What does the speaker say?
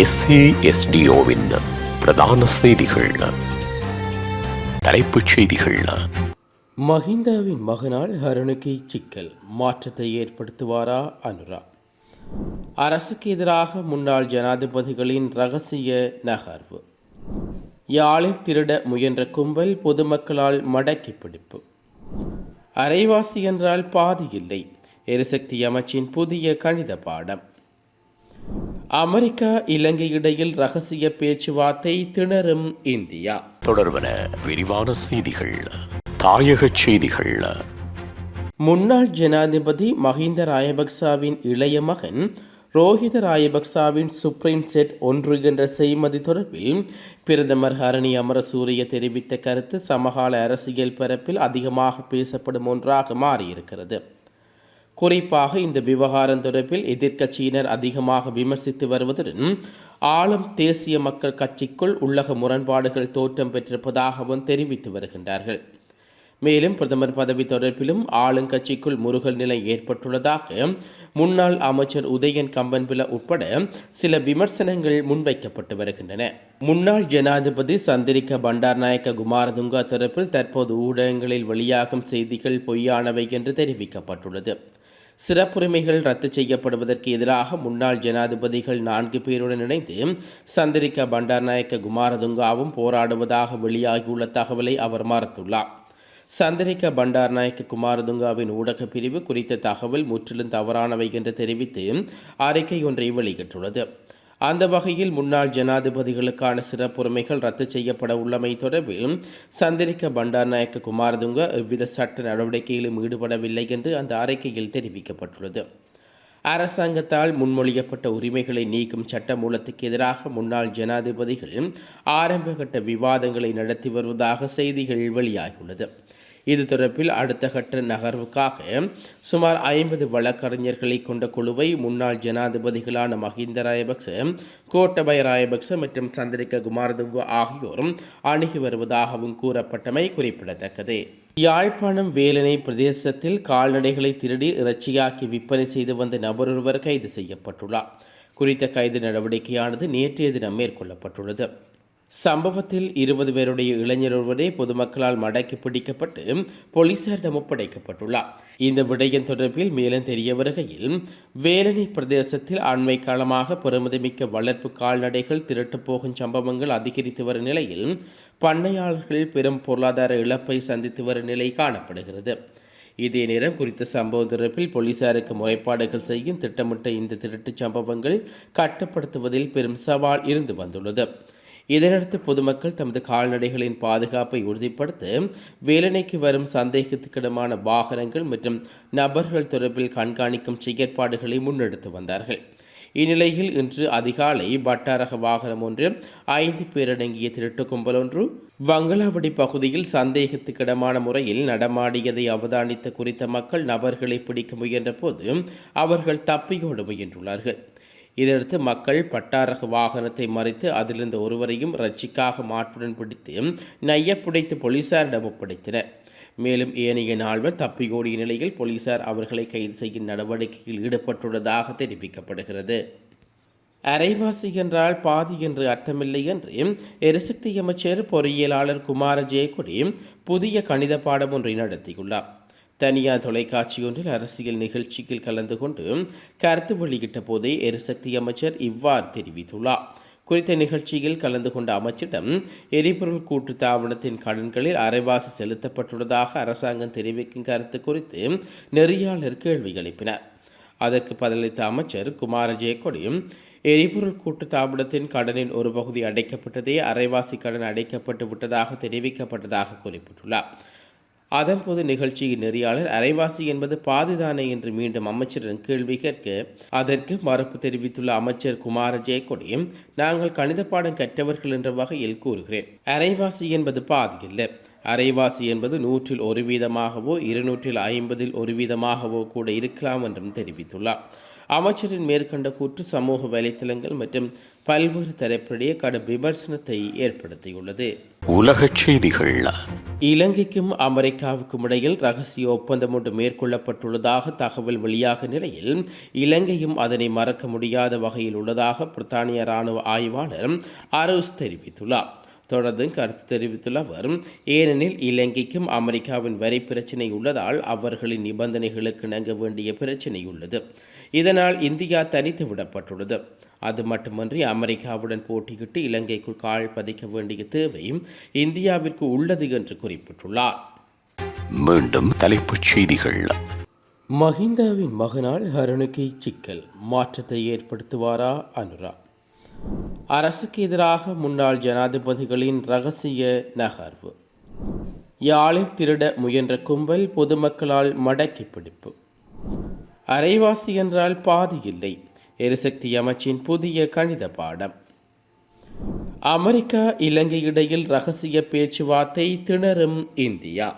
SASDOவின் பிரதான செய்திகள். தலைப்புச் செய்திகள். மஹிந்தவின் மகனால் ஹருணுக்கு சிக்கல், மாற்றத்தை ஏற்படுத்துவாரா அனுரா? அரசுக்கு எதிராக முன்னாள் ஜனாதிபதிகளின் இரகசிய நகர்வு. யாழில் திருட முயன்ற கும்பல் பொதுமக்களால் மடக்கி பிடிப்பு. அரைவாசி என்றால் பாதி இல்லை, எரிசக்தி அமைச்சின் புதிய கணித பாடம். அமெரிக்கா இலங்கை இடையில் ரகசிய பேச்சுவார்த்தை, திணறும் இந்தியா. தொடர்வன விரிவான செய்திகள். தாயக செய்திகள். முன்னாள் ஜனாதிபதி மஹிந்த ராயபக்சாவின் இளைய மகன் ரோஹித ராயபக்சாவின் சுப்ரீம் செட் 1 என்ற செய்மதி தொடர்பில் பிரதமர் ஹரணி அமரசூரிய தெரிவித்த கருத்து சமகால அரசியல் பரப்பில் அதிகமாக பேசப்படும் ஒன்றாக மாறியிருக்கிறது. குறிப்பாக இந்த விவகாரம் தொடர்பில் எதிர்க்கட்சியினர் அதிகமாக விமர்சித்து வருவதுடன் ஆளும் தேசிய மக்கள் கட்சிக்குள் உள்ளக முரண்பாடுகள் தோற்றம் பெற்றிருப்பதாகவும் தெரிவித்து வருகின்றார்கள். மேலும் பிரதமர் பதவி தொடர்பிலும் ஆளுங்கட்சிக்குள் முருகல் நிலை ஏற்பட்டுள்ளதாக முன்னாள் அமைச்சர் உதயன் கம்பன்பில உட்பட சில விமர்சனங்கள் முன்வைக்கப்பட்டு வருகின்றன. முன்னாள் ஜனாதிபதி சந்திரிகா பண்டாரநாயக்க குமாரதுங்க தரப்பில் தற்போது ஊடகங்களில் வெளியாகும் செய்திகள் பொய்யானவை என்று தெரிவிக்கப்பட்டுள்ளது. சிறப்புரிமைகள் ரத்து செய்யப்படுவதற்கு எதிராக முன்னாள் ஜனாதிபதிகள் 4 பேருடன் இணைந்து சந்திரிகா பண்டாரநாயக்க குமாரதுங்காவும் போராடுவதாக வெளியாகியுள்ள தகவலை அவர் மறுத்துள்ளார். சந்திரிகா பண்டாரநாயக்க குமாரதுங்காவின் ஊடக பிரிவு குறித்த தகவல் முற்றிலும் தவறானவை என்று தெரிவித்து அறிக்கை ஒன்றை வெளியிட்டுள்ளது. அந்த வகையில் முன்னாள் ஜனாதிபதிகளுக்கான சிறப்புரிமைகள் ரத்து செய்யப்பட உள்ளமை தொடர்பில் சந்திரிகா பண்டாரநாயக்க குமாரதுங்க எவ்வித சட்ட நடவடிக்கையிலும் ஈடுபடவில்லை என்று அந்த அறிக்கையில் தெரிவிக்கப்பட்டுள்ளது. அரசாங்கத்தால் முன்மொழியப்பட்ட உரிமைகளை நீக்கும் சட்ட மூலத்துக்கு எதிராக முன்னாள் ஜனாதிபதிகள் ஆரம்பகட்ட விவாதங்களை நடத்தி வருவதாக செய்திகள் வெளியாகியுள்ளது. இது தொடர்பில் அடுத்த கட்ட நகர்வுக்காக சுமார் 50 வழக்கறிஞர்களை கொண்ட குழுவை முன்னாள் ஜனாதிபதிகளான மஹிந்த ராயபக்ச, கோட்டபய ராயபக்ச மற்றும் சந்திரிகா குமாரதுங்க ஆகியோரும் அணுகி வருவதாகவும் கூறப்பட்டமை குறிப்பிடத்தக்கது. யாழ்ப்பாணம் வேலனை பிரதேசத்தில் கால்நடைகளை திருடி இறைச்சியாக்கி விற்பனை செய்து வந்த நபரொருவர் கைது செய்யப்பட்டுள்ளார். குறித்த கைது நடவடிக்கையானது நேற்றைய தினம் மேற்கொள்ளப்பட்டுள்ளது. சம்பவத்தில் 20 பேருடைய இளைஞர் ஒருவரே பொதுமக்களால் மடக்கி பிடிக்கப்பட்டு போலீசாரிடம் ஒப்படைக்கப்பட்டுள்ளார். இந்த விடயம் தொடர்பில் மேலும் தெரிய வருகையில், வேலனை பிரதேசத்தில் அண்மை காலமாக பெருமதிமிக்க வளர்ப்பு கால்நடைகள் திருட்டு போகும் சம்பவங்கள் அதிகரித்து வரும் நிலையில் பண்ணையாளர்கள் பெரும் பொருளாதார இழப்பை சந்தித்து வரும் நிலை காணப்படுகிறது. இதே நேரம் குறித்த சம்பவம் தொடர்பில் போலீசாருக்கு முறைப்பாடுகள் செய்யும் திட்டமிட்ட இந்த திருட்டு சம்பவங்கள் கட்டுப்படுத்துவதில் பெரும் சவால் இருந்து வந்துள்ளது. இதனடுத்து பொதுமக்கள் தமது கால்நடைகளின் பாதுகாப்பை உறுதிப்படுத்த வேலனைக்கு வரும் சந்தேகத்துக்கிடமான வாகனங்கள் மற்றும் நபர்கள் தொடர்பில் கண்காணிக்கும் செயற்பாடுகளை முன்னெடுத்து வந்தார்கள். இந்நிலையில் இன்று அதிகாலை வட்டாரக வாகனம் ஒன்று 5 பேரடங்கிய திருட்டு கும்பல் ஒன்று வங்களாவடி பகுதியில் சந்தேகத்துக்கிடமான முறையில் நடமாடியதை அவதானித்த குறித்த மக்கள் நபர்களை பிடிக்க முயன்ற போது அவர்கள் தப்பியோட முயன்றுள்ளார்கள். இதற்கு மக்கள் பட்டாரக வாகனத்தை மறித்து அதிலிருந்த ஒருவரையும் ரட்சிக்காக மாற்றுடன் பிடித்து நையப்புடைத்து போலீசாரிடம் ஒப்படைத்தனர். மேலும் ஏனைய 4 தப்பியோடிய நிலையில் போலீசார் அவர்களை கைது செய்யும் நடவடிக்கையில் ஈடுபட்டுள்ளதாக தெரிவிக்கப்படுகிறது. அரைவாசி என்றால் பாதி என்று அர்த்தமில்லை என்று எரிசக்தி அமைச்சர் பொறியியலாளர் குமார ஜெயக்குடி புதிய கணித பாடம் ஒன்றை நடத்தியுள்ளார். தனியார் தொலைக்காட்சியொன்றில் அரசியல் நிகழ்ச்சியில் கலந்து கொண்டு கருத்து வெளியிட்ட போதே எரிசக்தி அமைச்சர் இவ்வாறு தெரிவித்துள்ளார். குறித்த நிகழ்ச்சியில் கலந்து கொண்ட அமைச்சரிடம் எரிபொருள் கூட்டு தாபனத்தின் கடன்களில் அரைவாசி செலுத்தப்பட்டுள்ளதாக அரசாங்கம் தெரிவிக்கும் கருத்து குறித்து நெறியாளர் கேள்வி எழுப்பினார். அதற்கு பதிலளித்த அமைச்சர் குமார ஜெயக்கொடி, எரிபொருள் கூட்டு தாபனத்தின் கடனின் ஒரு பகுதி அடைக்கப்பட்டதே அரைவாசி கடன் அடைக்கப்பட்டு விட்டதாக தெரிவிக்கப்பட்டதாக குறிப்பிட்டுள்ளார். அதன்போது நிகழ்ச்சியின் நெறியாளர் அரைவாசி என்பது பாதிதானே என்று மீண்டும் அமைச்சரிடம் கேள்வி கேட்க அதற்கு மறுப்பு தெரிவித்துள்ள அமைச்சர் குமார ஜெயக்கொடி, நாங்கள் கணித பாடம் கற்றவர்கள் என்ற வகையில் கூறுகிறேன். அரைவாசி என்பது பாதி இல்லை. அரைவாசி என்பது 100ல் 1 வீதமாகவோ 250ல் 1 வீதமாகவோ கூட இருக்கலாம் என்றும் தெரிவித்துள்ளார். அமைச்சரின் மேற்கண்ட கூற்று சமூக வலைத்தளங்கள் மற்றும் பல்வேறு தரப்பிடையே கடும் விமர்சனத்தை ஏற்படுத்தியுள்ளது. உலகச் செய்திகள். இலங்கைக்கும் அமெரிக்காவுக்கும் இடையில் ரகசிய ஒப்பந்தம் ஒன்று மேற்கொள்ளப்பட்டுள்ளதாக தகவல் வெளியாக நிலையில் இலங்கையும் அதனை மறக்க முடியாத வகையில் உள்ளதாக பிரித்தானிய இராணுவ ஆய்வாளர் அரோஸ் தெரிவித்துள்ளார். தொடர்ந்து கருத்து தெரிவித்துள்ள அவர், ஏனெனில் இலங்கைக்கும் அமெரிக்காவின் வரி பிரச்சினை உள்ளதால் அவர்களின் நிபந்தனைகளுக்கு இணங்க வேண்டிய பிரச்சினை உள்ளது. இதனால் இந்தியா தனித்து விடப்பட்டுள்ளது. அது மட்டுமன்றி அமெரிக்காவுடன் போட்டியிட்டு இலங்கைக்குள் கால் பதிக்க வேண்டிய தேவையும் இந்தியாவிற்கு உள்ளது என்று குறிப்பிட்டுள்ளார். மீண்டும் தலைப்புச் செய்திகள். மஹிந்தாவின் மகனால் ஹரணுக்கு சிக்கல், மாற்றத்தை ஏற்படுத்துவாரா அனுரா? அரசுக்கு எதிராக முன்னாள் ஜனாதிபதிகளின் இரகசிய நகர்வு. யாழில் திருட முயன்ற கும்பல் பொதுமக்களால் மடக்கி பிடிப்பு. அரைவாசி என்றால் பாதி இல்லை, எரிசக்தி அமைச்சின் புதிய கணித பாடம். அமெரிக்கா இலங்கை இடையில் இரகசிய பேச்சுவார்த்தை, திணறும் இந்தியா.